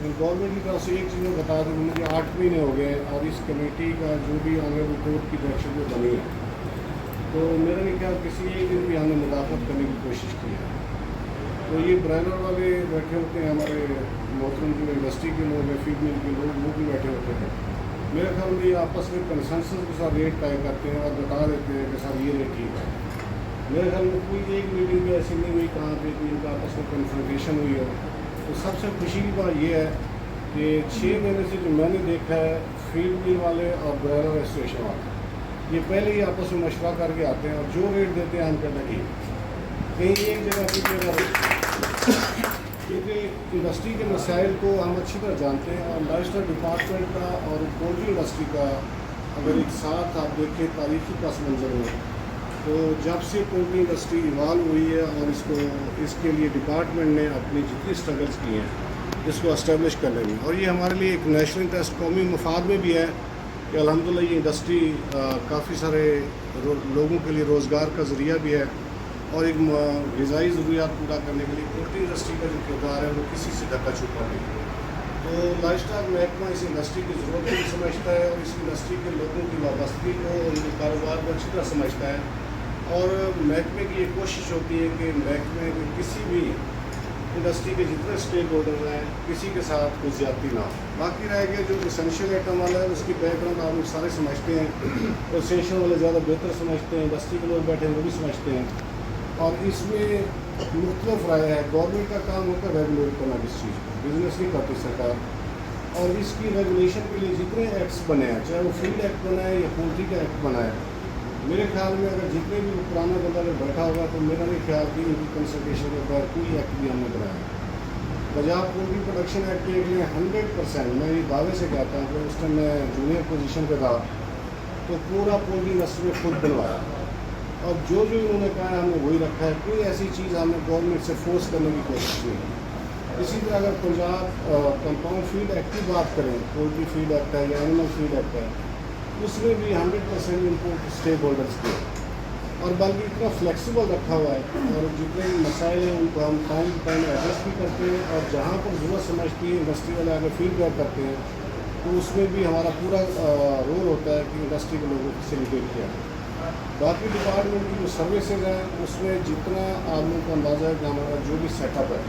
Government کی طرف سے ایک چیز میں بتا دوں، مجھے 8 مہینے ہو گئے اور اس کمیٹی کا جو بھی آنریبل کورٹ کی ڈائریکشن میں بنی ہے، تو میرا نہیں خیال کسی ایک دن بھی ہم نے مداخلت کرنے کی کوشش کی ہے۔ تو یہ برائلر والے بیٹھے ہوتے ہیں، ہمارے محترم جو انڈسٹری کے لوگ ہیں، فیڈ مل کے لوگ، وہ بھی بیٹھے ہوتے ہیں۔ میرے خیال میں یہ آپس میں کنسنسس کے ساتھ ریٹ طے کرتے ہیں اور بتا دیتے ہیں کہ سر یہ ریٹ ٹھیک ہے۔ میرے خیال میں کوئی ایک میٹنگ بھی ایسی نہیں ہوئی کہاں پہ کہ ان کا آپس میں کنفرنٹیشن ہوئی ہو۔ تو سب سے خوشی کی بات یہ ہے کہ 6 مہینے سے جو میں نے دیکھا ہے، فیڈ مل والے اور برائلر ایسوسیشن والے یہ پہلے ہی آپس میں مشورہ کر کے آتے ہیں اور جو ریٹ دیتے ہیں ہم کہتے ہیں کہیں ایک جگہ کی کیونکہ انڈسٹری کے مسائل کو ہم اچھی طرح جانتے ہیں، اور لائف اسٹائل ڈپارٹمنٹ کا اور پولٹری انڈسٹری کا اگر ایک ساتھ آپ دیکھیں تاریخی پس منظر میں، تو جب سے پولٹری انڈسٹری ایوالو ہوئی ہے اور اس کے لیے ڈپارٹمنٹ نے اپنی جتنی اسٹرگلس کی ہیں اس کو اسٹیبلش کرنے میں، اور یہ ہمارے لیے ایک نیشنل انٹرسٹ قومی مفاد میں بھی ہے کہ الحمدللہ یہ انڈسٹری کافی سارے لوگوں کے لیے روزگار کا ذریعہ بھی ہے، اور ایک غذائی ضروریات پورا کرنے کے لیے پولٹری انڈسٹری کا جو کردار ہے وہ کسی سے ڈھکا چھپا نہیں۔ تو لائف اسٹاک محکمہ اس انڈسٹری کی ضرورت بھی سمجھتا ہے اور اس انڈسٹری کے لوگوں کی وابستگی کو اور ان کے کاروبار کو اچھی طرح سمجھتا ہے، اور محکمے کی یہ کوشش ہوتی ہے کہ محکمے کے کسی بھی انڈسٹری کے جتنے اسٹیک ہولڈر ہیں کسی کے ساتھ کوئی زیادتی نہ ہو۔ باقی رہ گیا جو اسینشیل آئٹم والا ہے اس کی بیک گراؤنڈ آپ لوگ سارے سمجھتے ہیں، اسینشیل والے زیادہ بہتر سمجھتے ہیں، انڈسٹری کے لوگ بیٹھے ہیں وہ بھی سمجھتے ہیں، اور اس میں مختلف رائے ہے۔ گورنمنٹ کا کام ہوتا ہے ریگولیٹ کرنا کس چیز کو، بزنس نہیں کرتی سرکار، اور اس کی ریگولیشن کے لیے جتنے ایکٹس بنے ہیں، چاہے وہ فیلڈ ایکٹ بنا ہے یا پولٹری کا ایکٹ بنا ہے، میرے خیال میں اگر جتنے بھی پرانا بندہ میں بیٹھا ہوگا تو میرا نہیں خیال کہ ان کی کنسلٹیشن کے بعد کوئی ایکٹ بھی ہم نے بنایا ہے۔ پنجاب پولٹری پروڈکشن ایکٹ کے لیے 100% میں یہ دعوے سے کہتا ہوں کہ اس ٹائم میں جونیئر پوزیشن پہ تھا تو پورا پولٹری انڈسٹری میں خود بنوایا، اور جو انہوں نے کہا ہے ہم نے وہی رکھا ہے، کوئی ایسی چیز ہم نے گورنمنٹ سے فورس کرنے کی کوشش نہیں کی۔ اسی طرح اگر پنجاب کمپاؤنڈ فیڈ ایکٹ کی بات کریں، پولٹری فیڈ ایکٹ ہے یا اینیمل فیڈ ایکٹ ہے، اس میں بھی 100% امپورٹ اسٹیک ہولڈرس کے، اور بلکہ اتنا فلیکسیبل رکھا ہوا ہے، اور جتنے مسائل ہیں ان کو ہم ٹائم ٹو ٹائم ایڈریس بھی کرتے ہیں، اور جہاں پر ضرورت سمجھتی ہے انڈسٹری والے اگر فیڈ بیک کرتے ہیں تو اس میں بھی ہمارا پورا رول ہوتا ہے کہ انڈسٹری کے لوگوں کو فیسیلیٹیٹ کیا ہے۔ باقی ڈپارٹمنٹ کی جو سروسز ہیں اس میں جتنا آپ لوگوں کو اندازہ ہے کہ ہمارا جو بھی سیٹ اپ ہے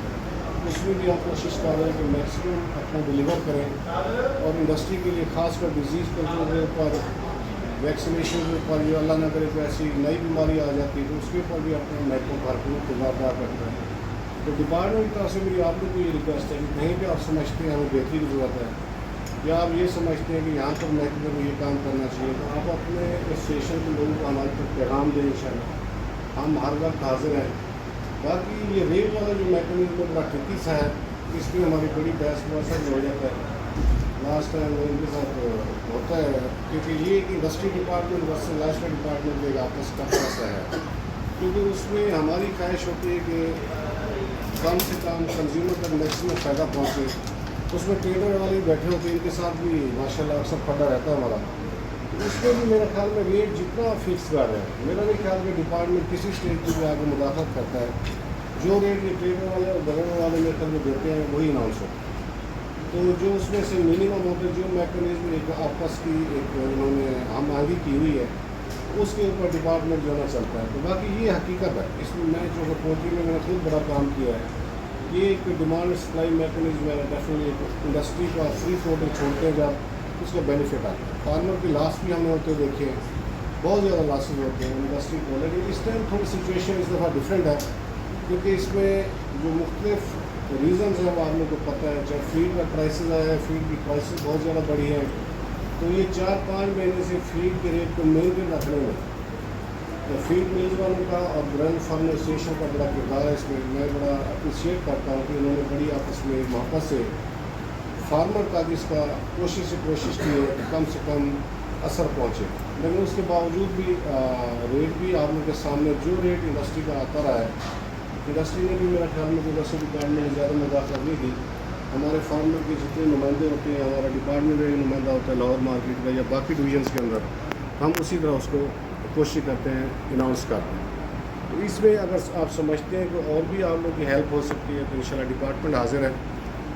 اس میں بھی ہم کوشش کر رہے ہیں کہ میکسیمم اپنا ڈلیور کریں، اور انڈسٹری کے لیے خاص کر ڈیزیز کنٹرول کے اوپر، ویکسینیشن کے اوپر، جو اللہ نہ کرے کوئی ایسی نئی بیماری آ جاتی ہے تو اس کے اوپر بھی اپنے محکمہ بھرپور کردار ادا کرتا ہے۔ تو ڈپارٹمنٹ کی طرف سے میری آپ لوگ کو یہ ریکویسٹ ہے کہ کہیں بھی آپ سمجھتے ہیں ہمیں بہتری کی ضرورت ہے، یا آپ یہ سمجھتے ہیں کہ یہاں پر محکمے کو یہ کام کرنا چاہیے، تو آپ اپنے ایسوسیشن کے لوگوں کو ہمارے تک پیغام دیں، انشاءاللہ ہم ہر وقت حاضر ہیں۔ باقی یہ ریٹ والا جو میکینزم بڑا ٹرکی سا ہے، اس میں ہماری بڑی بحث مباحثہ ہو جاتا ہے، لاسٹ ٹائم ان کے ساتھ ہوتا ہے، کیونکہ یہ ایک industry department versus lifestyle department ایک آپس کا ایسا ہے، کیونکہ اس میں ہماری خواہش ہوتی ہے کہ کم سے کم کنزیومر تک میکسیمم فائدہ پہنچے۔ اس میں ٹریڈر والے بیٹھے ہوتے ہیں، ان کے ساتھ بھی ماشاءاللہ اکثر پڑا رہتا ہے ہمارا، اس میں بھی میرے خیال میں ریٹ جتنا فکس کر رہے ہیں، میرا نہیں خیال کہ ڈپارٹمنٹ کسی اسٹیج پہ بھی آگے مداخلت کرتا ہے، جو ریٹ یہ ٹریڈر والے اور گورنر والے میرے خیال میں دیتے ہیں وہی اناؤنس ہوتا ہے۔ تو جو اس میں سے منیمم ہوتے ہیں، جو میکینزم ایک آپس کی ایک انہوں نے ہم آہنگی کی ہوئی ہے، اس کے اوپر ڈپارٹمنٹ جو ہے نا چلتا ہے۔ تو باقی یہ حقیقت ہے، اس میں جو پولٹری میں نے خود بڑا کام کیا ہے، یہ ایک ڈیمانڈ سپلائی میکینزم ہے، ڈیفینیٹلی ایک انڈسٹری کا فری فلوٹنگ چھوڑتے ہیں جب اس کا بینیفٹ آتا ہے۔ فارمر کے لاس بھی ہم نے ہوتے دیکھے ہیں، بہت زیادہ لاسز ہوتے ہیں انڈسٹری کو، لیکن اس ٹائم تھوڑی سچویشن اس دفعہ ڈفرینٹ ہے، کیونکہ اس میں جو مختلف ریزنز ہیں وہ آپ لوگوں کو پتہ ہے، چاہے فیڈ کا پرائسز آیا ہے، فیڈ کی پرائسز بہت زیادہ بڑھی ہیں، تو یہ 4-5 مہینے سے فیڈ کے ریٹ کو مینٹین رکھنے میں فیڈ میلز والوں کا اور برائلر فارم ایسوسیشن کا بڑا کردار ہے۔ اس میں بڑا اپریشیٹ کرتا ہوں کہ انہوں نے بڑی آپس میں محبت سے فارمر تک اس کا کوشش کی ہے کہ کم سے کم اثر پہنچے، لیکن اس کے باوجود بھی ریٹ بھی آپ لوگوں کے سامنے جو ریٹ انڈسٹری کا آتا رہا ہے، انڈسٹری نے بھی میرا خیال میں انڈسٹری ڈپارٹمنٹ نے زیادہ مداخلت نہیں کی۔ ہمارے فارمر کے جتنے نمائندے ہوتے ہیں، ہمارا ڈپارٹمنٹ میں نمائندہ ہوتا ہے لاہور مارکیٹ کا یا باقی ڈویژنس کے اندر، ہم اسی طرح اس کو کوشش کرتے ہیں اناؤنس کرتے ہیں۔ تو اس میں اگر آپ سمجھتے ہیں کہ اور بھی آپ لوگوں کی ہیلپ ہو سکتی ہے تو انشاءاللہ ڈپارٹمنٹ حاضر ہے۔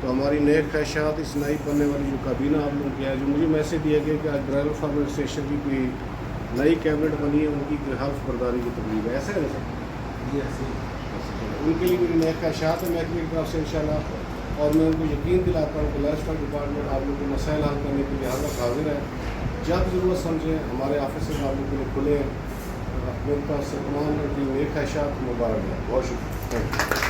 تو ہماری نئے خواہشات اس نئی بننے والی جو کابینہ آپ لوگوں کی ہے، جو مجھے میسج دیا گیا کہ آج برائل آف ایڈمنسٹریشن کی کوئی نئی کیبنٹ بنی ہے، ان کی کوئی حلف برداری کی تقریب ہے، ایسا ہے نا سر؟ جی ایسے ان کے لیے میری نئے خواہشات ہیں محکمے کی طرف سے انشاءاللہ، اور میں ان کو یقین دلاتا ہوں کہ لائف اسٹائل ڈپارٹمنٹ آپ لوگوں کے مسائل حل کرنے کے لیے ہر وقت حاضر ہے. جب ضرورت سمجھیں ہمارے آفیسز آپ لوگوں کے لیے کھلے ہیں. میری طرف سے تمام کی نئے خواہشات مبارک ہے. بہت شکریہ. Thank you.